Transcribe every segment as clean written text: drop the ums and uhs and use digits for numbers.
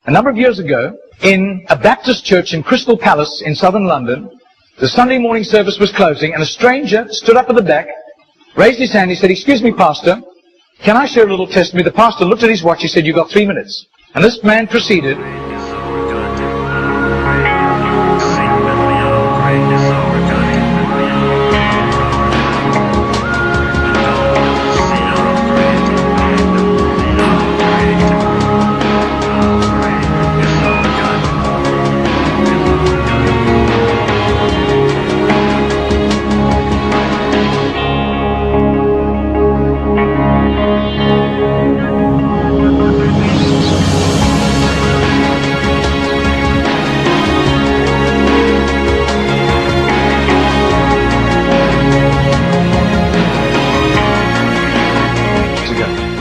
A number of years ago, in a Baptist church in Crystal Palace in southern London, the Sunday morning service was closing, and a stranger stood up at the back, raised his hand, he said, "Excuse me, Pastor, can I share a little testimony?" The pastor looked at his watch, he said, "You've got 3 minutes." And this man proceeded.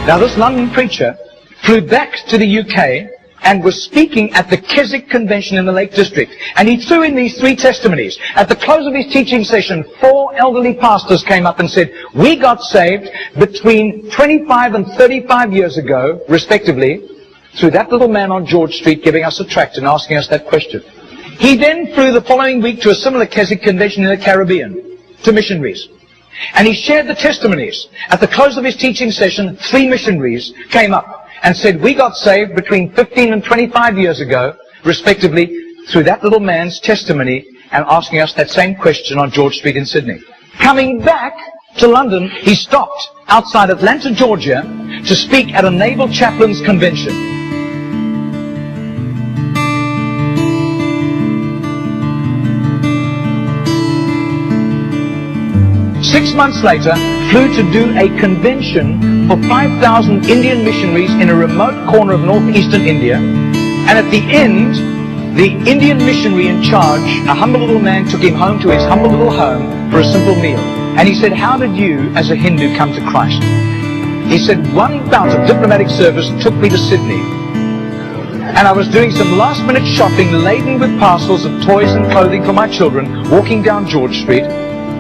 Now this London preacher flew back to the UK and was speaking at the Keswick Convention in the Lake District. And he threw in these 3 testimonies. At the close of his teaching session, 4 elderly pastors came up and said, "We got saved between 25 and 35 years ago, respectively, through that little man on George Street giving us a tract and asking us that question." He then flew the following week to a similar Keswick Convention in the Caribbean, to missionaries. And he shared the testimonies. At the close of his teaching session, 3 missionaries came up and said, "We got saved between 15 and 25 years ago, respectively, through that little man's testimony and asking us that same question on George Street in Sydney." Coming back to London, he stopped outside Atlanta, Georgia, to speak at a Naval Chaplains Convention. 6 months later, flew to do a convention for 5,000 Indian missionaries in a remote corner of northeastern India. And at the end, the Indian missionary in charge, a humble little man, took him home to his humble little home for a simple meal. And he said, "How did you, as a Hindu, come to Christ?" He said, "One bout of diplomatic service took me to Sydney. And I was doing some last-minute shopping laden with parcels of toys and clothing for my children, walking down George Street.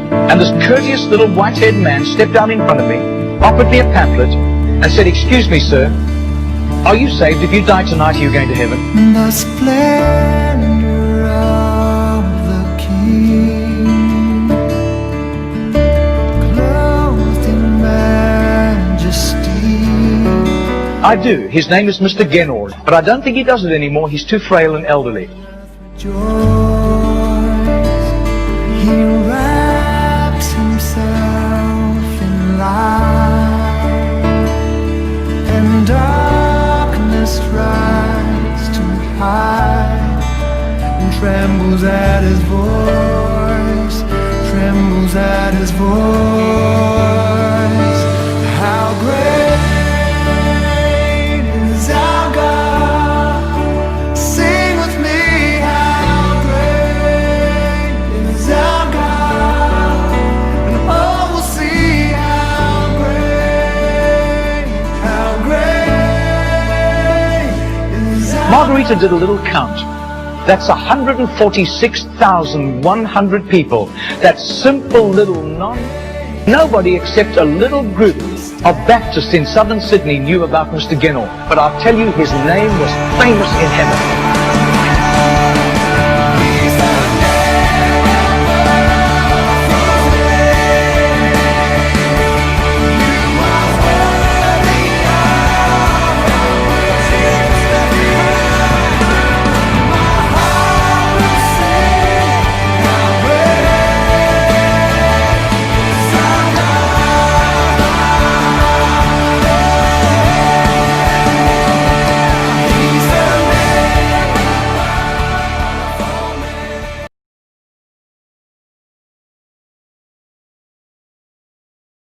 And this courteous little white-haired man stepped out in front of me, offered me a pamphlet, and said, 'Excuse me, sir, are you saved? If you die tonight, are you going to heaven?'" The splendor of the King, clothed in majesty. I do. His name is Mr. Genord, but I don't think he does it anymore. He's too frail and elderly. Joys, he wraps himself in light, and darkness tries to hide, and trembles at his voice, trembles at his voice. How great is our God? Sing with me, how great is our God? And all will see how great is our God. Margarita did a little count. That's 146,100 people. That simple little nobody except a little group of Baptists in southern Sydney knew about Mr. Genord. But I'll tell you, his name was famous in heaven.